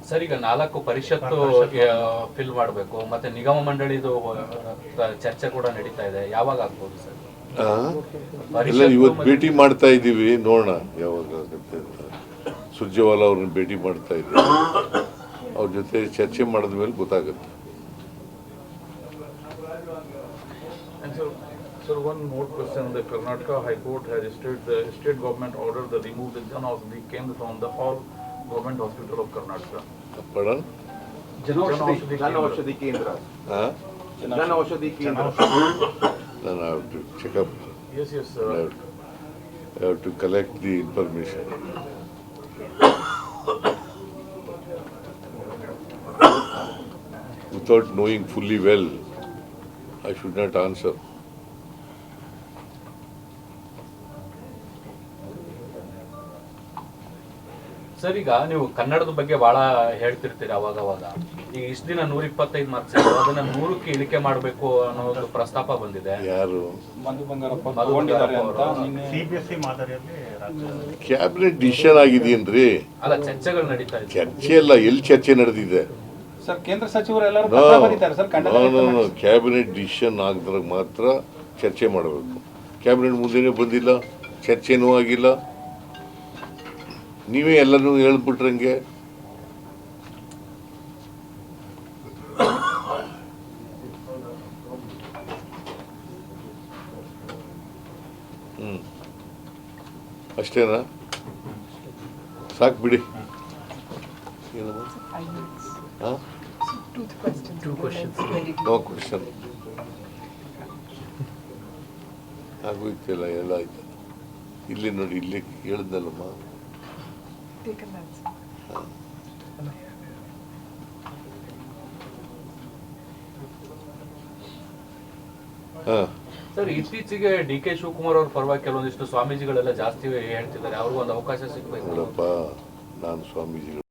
Sir, ಈಗ 4 ಪರಿಷತ್ತು fill ಮಾಡಬೇಕು, ಮತ್ತೆ ನಿಗಮ ಮಂಡಳಿದು ಚರ್ಚೆ ಕೂಡ ನಡೀತಾ ಇದೆ. ಯಾವಾಗ ಆಗ್ಬೋದು ಸರ್? ಇವತ್ತು ಭೇಟಿ ಮಾಡ್ತಾ ಇದ್ದೀವಿ, ನೋಡೋಣ ಯಾವಾಗ ಆಗುತ್ತೆ ಅಂತ. ಸುರ್ಜೇವಾಲಾ ಅವ್ರನ್ನ ಭೇಟಿ ಮಾಡ್ತಾ ಇದ್ದೀವಿ, ಅವ್ರ ಜೊತೆ ಚರ್ಚೆ ಮಾಡಿದ ಮೇಲೆ ಗೊತ್ತಾಗುತ್ತೆ. Sir, one more question. The Karnataka High Court has issued the state government order to remove the Jan Aushadhi Kendra from the all government hospital of Karnataka. Pardon? Jan Aushadhi Kendra. Jan Aushadhi Kendra. Then I have to check up. Yes, sir. I have to collect the information. Without knowing fully well, I should not answer. Sir, ಈಗ ನೀವು ಕನ್ನಡದ ಬಗ್ಗೆ ಬಹಳ ಹೇಳ್ತಿರ್ತೀರಿ ಅವಾಗ. ಈಗ ಇಷ್ಟು ದಿನ 125 marks ಅದನ್ನ 100ಕ್ಕೆ ಇಳಿಕೆ ಮಾಡಬೇಕು ಅನ್ನೋ ಒಂದು ಪ್ರಸ್ತಾಪ ಬಂದಿದೆ. ಯಾರು? ಮಧು ಬಂಗಾರಪ್ಪ ಸಿಬಿಎಸ್ಇ ಮಾದರಿಯಲ್ಲಿ ಕ್ಯಾಬಿನೆಟ್ ಡಿಸಿಷನ್ ಆಗಿದೆಯೇನ್ರಿ? ಅಲ್ಲ, ಚರ್ಚೆಗಳು ನಡೀತಾ ಇದೆ. ಚರ್ಚೆ ಎಲ್ಲ ಎಲ್ಲಿ ಚರ್ಚೆ ನಡೆದಿದೆ? ಸರ್, ಕೇಂದ್ರ ಸಚಿವರು ಎಲ್ಲರೂ ಪತ್ರ ಬರೀತಾರೆ ಸರ್. ಕ್ಯಾಬಿನೆಟ್ ಡಿಸಿಷನ್ ಆಗಿದ್ರೆ ಮಾತ್ರ ಚರ್ಚೆ ಮಾಡಬೇಕು. ಕ್ಯಾಬಿನೆಟ್ ಮುಂದೆನೇ ಬಂದಿಲ್ಲ, ಚರ್ಚೆನೂ ಆಗಿಲ್ಲ. ನೀವೇ ಎಲ್ಲನೂ ಹೇಳ್ಬಿಟ್ರಂಗೆ. ಅಷ್ಟೇನಾ? ಸಾಕು ಬಿಡಿ. ನೋ ಕ್ವಶನ್ ಆಗೋಯ್ತಿಲ್ಲ, ಎಲ್ಲ ಆಯ್ತು. ಇಲ್ಲಿ ನೋಡಿ, ಇಲ್ಲಿ ಹೇಳ್ದಲ್ಲಮ್ಮ. ಸರ್, ಇತ್ತೀಚೆಗೆ ಡಿ ಕೆ ಶಿವಕುಮಾರ್ ಅವ್ರ ಪರವಾಗಿ ಕೆಲವೊಂದಿಷ್ಟು ಸ್ವಾಮೀಜಿಗಳೆಲ್ಲ ಜಾಸ್ತಿ ಹೇಳ್ತಿದ್ದಾರೆ. ಅವ್ರಿಗೂ ಒಂದು ಅವಕಾಶ ಸಿಗಬೇಕು. ನೋಡಪ್ಪ, ನಾನು ಸ್ವಾಮೀಜಿಗಳು